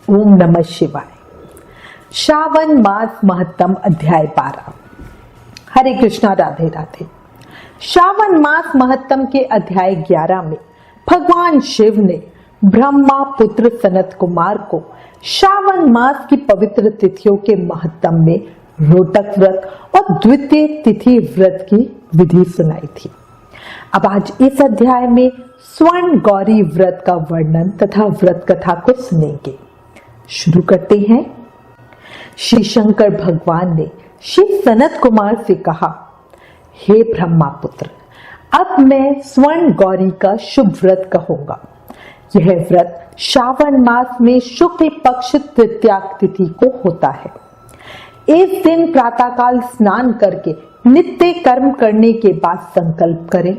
ओम नमः शिवाय। श्रावण मास महत्तम अध्याय 12। हरे कृष्णा, राधे राधे। श्रावण मास महत्तम के अध्याय 11 में भगवान शिव ने ब्रह्मा पुत्र सनत कुमार को श्रावण मास की पवित्र तिथियों के महत्तम में रोटक व्रत और द्वितीय तिथि व्रत की विधि सुनाई थी। अब आज इस अध्याय में स्वर्ण गौरी व्रत का वर्णन तथा व्रत कथा को सुनेंगे। शुरू करते हैं। श्री शंकर भगवान ने श्री सनत कुमार से कहा, हे ब्रह्मा पुत्र, अब मैं स्वर्ण गौरी का शुभ व्रत कहूंगा। यह व्रत श्रावण मास में शुक्ल पक्ष तृतीया तिथि को होता है। इस दिन प्रातःकाल स्नान करके नित्य कर्म करने के बाद संकल्प करें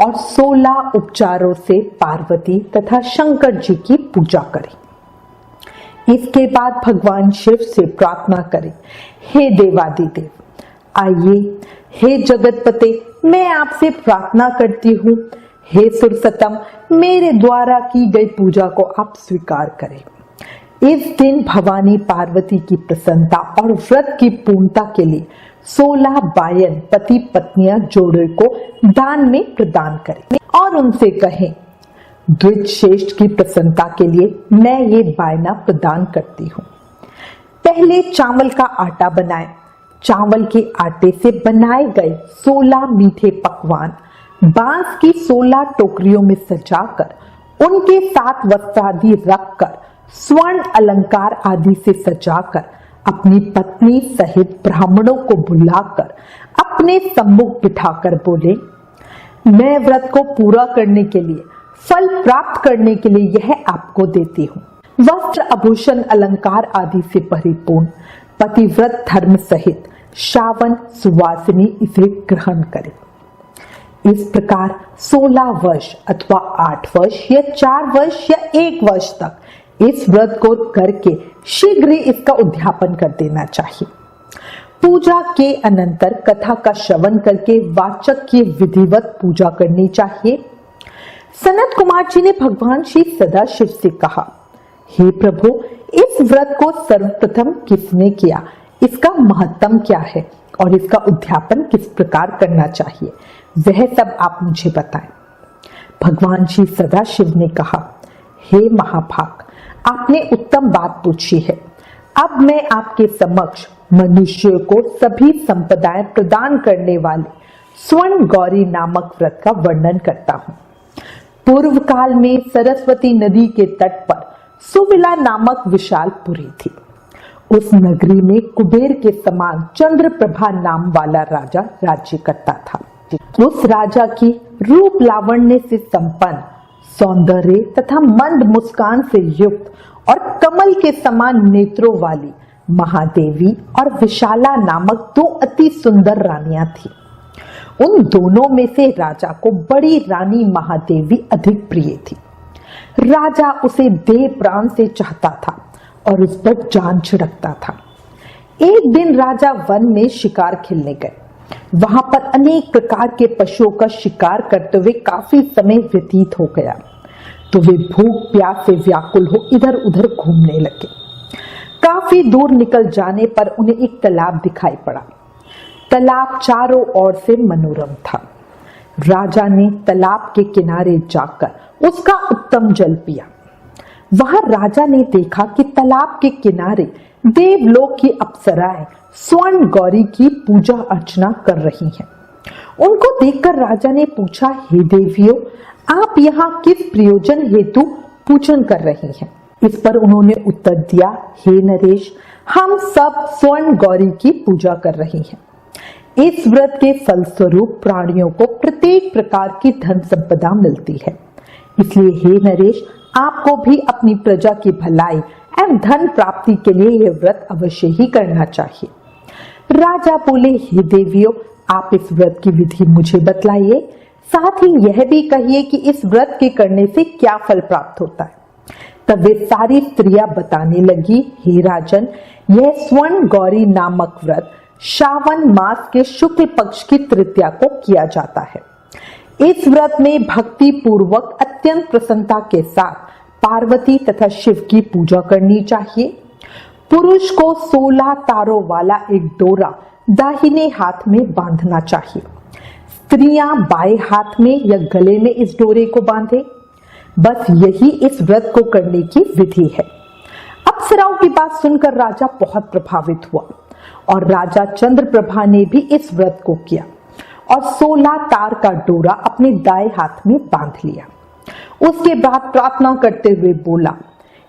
और 16 उपचारों से पार्वती तथा शंकर जी की पूजा करें। इसके बाद भगवान शिव से प्रार्थना करें, हे देवादिदेव, आइए, हे जगतपते, मैं आपसे प्रार्थना करती हूँ, हे सुरसतम, मेरे द्वारा की गई पूजा को आप स्वीकार करें। इस दिन भवानी पार्वती की प्रसन्नता और व्रत की पूर्णता के लिए 16 बायन पति पत्नियां जोड़े को दान में प्रदान करें और उनसे कहें, द्विज श्रेष्ठ की प्रसन्नता के लिए मैं ये बायना प्रदान करती हूँ। पहले चावल का आटा बनाएं। चावल के आटे से बनाए गए 16 मीठे पकवान बांस की 16 टोकरियों में सजाकर उनके साथ वस्त्र आदि रखकर स्वर्ण अलंकार आदि से सजाकर अपनी पत्नी सहित ब्राह्मणों को बुलाकर अपने सम्मुख बिठाकर बोले, मैं व्रत को पूरा करने के लिए, फल प्राप्त करने के लिए यह आपको देती हूँ। वस्त्र आभूषण अलंकार आदि से परिपूर्ण पतिव्रत धर्म सहित श्रावण सुवासिनी इसे ग्रहण करे। इस प्रकार 16 वर्ष अथवा 8 वर्ष या 4 वर्ष या 1 वर्ष तक इस व्रत को करके शीघ्र ही इसका उद्यापन कर देना चाहिए। पूजा के अनंतर कथा का श्रवण करके वाचक की विधिवत पूजा करनी चाहिए। सनत कुमार जी ने भगवान श्री सदाशिव से कहा, हे प्रभु, इस व्रत को सर्वप्रथम किसने किया, इसका महत्तम क्या है और इसका उद्यापन किस प्रकार करना चाहिए, वह सब आप मुझे बताएं। भगवान श्री सदाशिव ने कहा, हे महाभाग, आपने उत्तम बात पूछी है। अब मैं आपके समक्ष मनुष्यों को सभी संपदाएं प्रदान करने वाले स्वर्ण गौरी नामक व्रत का वर्णन करता हूँ। पूर्व काल में सरस्वती नदी के तट पर सुविला नामक विशाल पुरी थी। उस नगरी में कुबेर के समान चंद्रप्रभा नाम वाला राजा राज्य करता था। उस राजा की रूप लावण्य से संपन्न, सौंदर्य तथा मंद मुस्कान से युक्त और कमल के समान नेत्रों वाली महादेवी और विशाला नामक 2 अति सुंदर रानियां थी। उन दोनों में से राजा को बड़ी रानी महादेवी अधिक प्रिय थी। राजा उसे देह प्राण से चाहता था और उस पर जान छिड़कता था। एक दिन राजा वन में शिकार खेलने गए। वहां पर अनेक प्रकार के पशुओं का शिकार करते हुए काफी समय व्यतीत हो गया, तो वे भूख प्यास से व्याकुल हो इधर उधर घूमने लगे। काफी दूर निकल जाने पर उन्हें एक तालाब दिखाई पड़ा। तालाब चारों ओर से मनोरम था। राजा ने तालाब के किनारे जाकर उसका उत्तम जल पिया। वहां राजा ने देखा कि तालाब के किनारे देवलोक की अप्सराएं स्वर्ण गौरी की पूजा अर्चना कर रही हैं। उनको देखकर राजा ने पूछा, हे देवियों, आप यहाँ किस प्रयोजन हेतु पूजन कर रही हैं? इस पर उन्होंने उत्तर दिया, हे नरेश, हम सब स्वर्ण गौरी की पूजा कर रही हैं। इस व्रत के फलस्वरूप प्राणियों को प्रत्येक प्रकार की धन संपदा मिलती है, इसलिए हे नरेश, आपको भी अपनी प्रजा की भलाई एवं धन प्राप्ति के लिए यह व्रत अवश्य ही करना चाहिए। राजा बोले, हे देवियों, आप इस व्रत की विधि मुझे बतलाइए, साथ ही यह भी कहिए कि इस व्रत के करने से क्या फल प्राप्त होता है। तब वे सारी स्त्रियां बताने लगी, हे राजन, यह स्वर्ण गौरी नामक व्रत श्रावण मास के शुक्ल पक्ष की तृतीया को किया जाता है। इस व्रत में भक्ति पूर्वक अत्यंत प्रसन्नता के साथ पार्वती तथा शिव की पूजा करनी चाहिए। पुरुष को 16 तारों वाला एक डोरा दाहिने हाथ में बांधना चाहिए। स्त्रियां बाएं हाथ में या गले में इस डोरे को बांधे। बस यही इस व्रत को करने की विधि है। अप्सराओं की बात सुनकर राजा बहुत प्रभावित हुआ और राजा चंद्रप्रभा ने भी इस व्रत को किया और 16 तार का डोरा अपने दाएं हाथ में बांध लिया। उसके बाद प्रार्थना करते हुए बोला,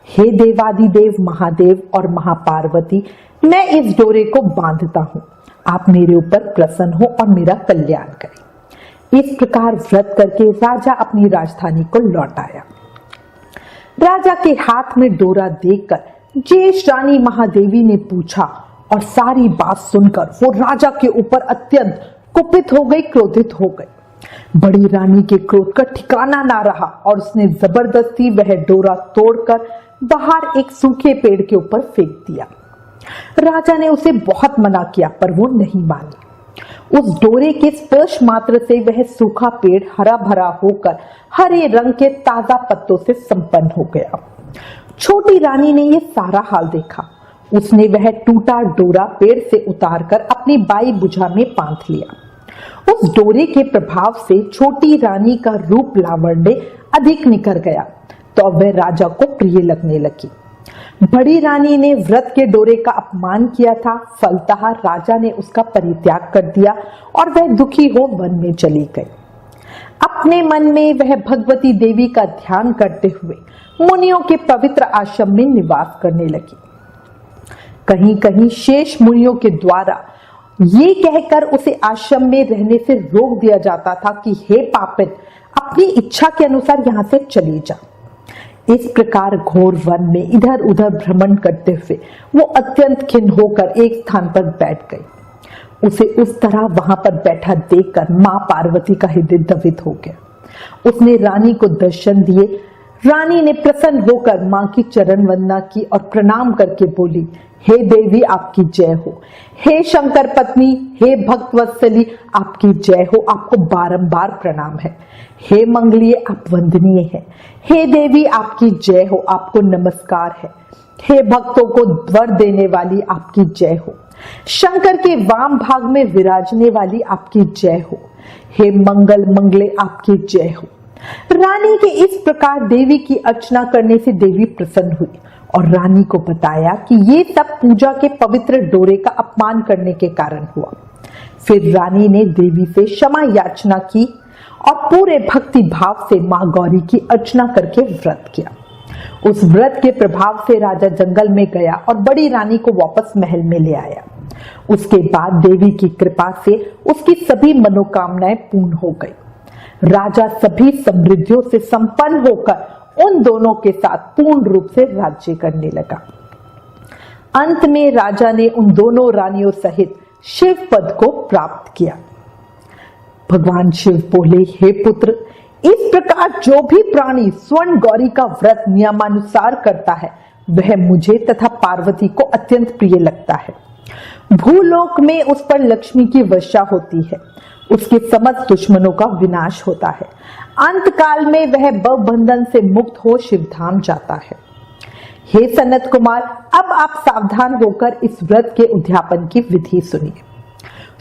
हे देवादिदेव महादेव और महापार्वती, मैं इस डोरे को बांधता हूँ, आप मेरे ऊपर प्रसन्न हो और मेरा कल्याण करें। इस प्रकार व्रत करके राजा अपनी राजधानी को लौट आया। राजा के हाथ में डोरा देखकर ज्येष्ठ रानी महादेवी ने पूछा और सारी बात सुनकर वो राजा के ऊपर अत्यंत कुपित हो गई, क्रोधित हो गई। बड़ी रानी के क्रोध का ठिकाना ना रहा और उसने जबरदस्ती वह डोरा तोड़कर बाहर एक सूखे पेड़ के ऊपर फेंक दिया। राजा ने उसे बहुत मना किया पर वो नहीं मानी। उस डोरे के स्पर्श मात्र से वह सूखा पेड़ हरा भरा होकर हरे रंग के ताजा पत्तों से संपन्न हो गया। छोटी रानी ने यह सारा हाल देखा। उसने वह टूटा डोरा पेड़ से उतारकर अपनी बाई भुजा में बांध लिया। उस डोरे के प्रभाव से छोटी रानी का रूप लावण्य अधिक निखर गया तो वह राजा को प्रिय लगने लगी। बड़ी रानी ने व्रत के डोरे का अपमान किया था, फलतः राजा ने उसका परित्याग कर दिया और वह दुखी हो वन में चली गई। अपने मन में वह भगवती देवी का ध्यान करते हुए मुनियों के पवित्र आश्रम में निवास करने लगी। कहीं कहीं शेष मुनियों के द्वारा ये कहकर उसे आश्रम में रहने से रोक दिया जाता था कि हे पापिन, अपनी इच्छा के अनुसार यहाँ से चली जा। इस प्रकार घोर वन में इधर उधर भ्रमण करते हुए वो अत्यंत खिन्न होकर एक स्थान पर बैठ गई। उसे उस तरह वहां पर बैठा देखकर मां पार्वती का हृदय द्रवित हो गया। उसने रानी को दर्शन दिए। रानी ने प्रसन्न होकर मां की चरण वंदना की और प्रणाम करके बोली, हे देवी आपकी जय हो, हे शंकर पत्नी, हे भक्तवत्सली आपकी जय हो, आपको बारंबार प्रणाम है। हे मंगलिये आप वंदनीय है। हे देवी आपकी जय हो, आपको नमस्कार है। हे भक्तों को वर देने वाली आपकी जय हो। शंकर के वाम भाग में विराजने वाली आपकी जय हो। हे मंगल मंगले आपकी जय हो। रानी के इस प्रकार देवी की अर्चना करने से देवी प्रसन्न हुई और रानी को बताया कि ये सब पूजा के पवित्र डोरे का अपमान करने के कारण हुआ। फिर रानी ने देवी से क्षमा याचना की और पूरे भक्ति भाव से मां गौरी की अर्चना करके व्रत किया। उस व्रत के प्रभाव से राजा जंगल में गया और बड़ी रानी को वापस महल में ले आया। उसके बाद देवी की कृपा से उसकी सभी मनोकामनाएं पूर्ण हो गई। राजा सभी समृद्धियों से संपन्न होकर उन दोनों के साथ पूर्ण रूप से राज्य करने लगा। अंत में राजा ने उन दोनों रानियों सहित शिव पद को प्राप्त किया। भगवान शिव बोले, हे पुत्र, इस प्रकार जो भी प्राणी स्वर्ण गौरी का व्रत नियमानुसार करता है वह मुझे तथा पार्वती को अत्यंत प्रिय लगता है। भूलोक में उस पर लक्ष्मी की वर्षा होती है, उसके समस्त दुश्मनों का विनाश होता है। अंत काल में वह बंधन से मुक्त हो शिवधाम जाता है। हे सनत कुमार, अब आप सावधान होकर इस व्रत के उद्यापन की विधि सुनिए।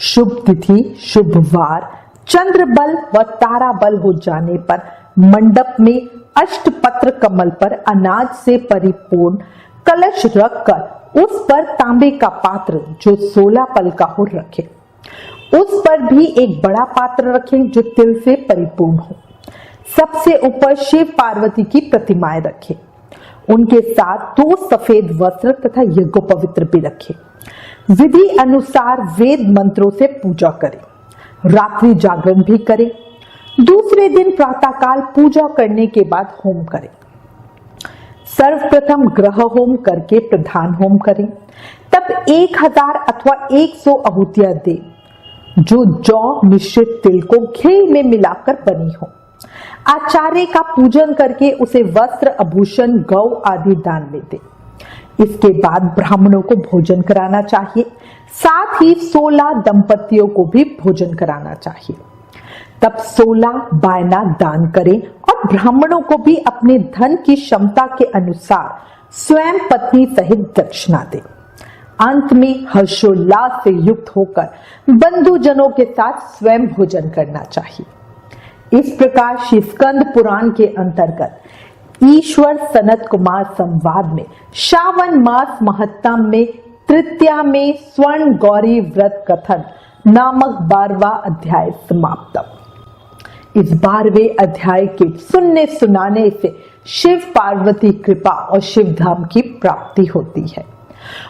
शुभ तिथि, शुभ वार, चंद्र बल व तारा बल हो जाने पर मंडप में अष्टपत्र कमल पर अनाज से परिपूर्ण कलश रखकर उस पर तांबे का पात्र जो 16 पल का हो रखे। उस पर भी एक बड़ा पात्र रखें जो तिल से परिपूर्ण हो। सबसे ऊपर शिव पार्वती की प्रतिमाएं रखें। उनके साथ 2 सफेद वस्त्र तथा यज्ञोपवित्र भी रखें। विधि अनुसार वेद मंत्रों से पूजा करें। रात्रि जागरण भी करें। दूसरे दिन प्रातःकाल पूजा करने के बाद होम करें। सर्वप्रथम ग्रह होम करके प्रधान होम करें। तब 1000 अथवा 100 आहुतियां दें जो जौ मिश्रित तिल को घी में मिलाकर बनी हो। आचार्य का पूजन करके उसे वस्त्र, आभूषण, गौ आदि दान में दे। इसके बाद ब्राह्मणों को भोजन कराना चाहिए। साथ ही 16 दंपतियों को भी भोजन कराना चाहिए। तब 16 बायना दान करें और ब्राह्मणों को भी अपने धन की क्षमता के अनुसार स्वयं पत्नी सहित दक्षिणा दें। अंत में हर्षोल्लास से युक्त होकर बंधुजनों के साथ स्वयं भोजन करना चाहिए। इस प्रकार श्री स्कंद पुराण के अंतर्गत ईश्वर सनत कुमार संवाद में श्रावण मास महत्तम में तृतीया में स्वर्ण गौरी व्रत कथन नामक 12वां अध्याय समाप्त। इस 12वें अध्याय के सुनने सुनाने से शिव पार्वती कृपा और शिव धाम की प्राप्ति होती है।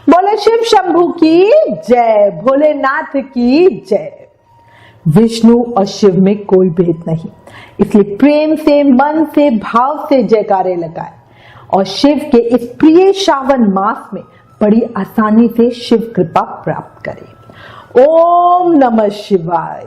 बोले शिव शंभू की जय, भोलेनाथ की जय। विष्णु और शिव में कोई भेद नहीं, इसलिए प्रेम से, मन से, भाव से जयकारे लगाए और शिव के इस प्रिय श्रावण मास में बड़ी आसानी से शिव कृपा प्राप्त करें। ओम नमः शिवाय।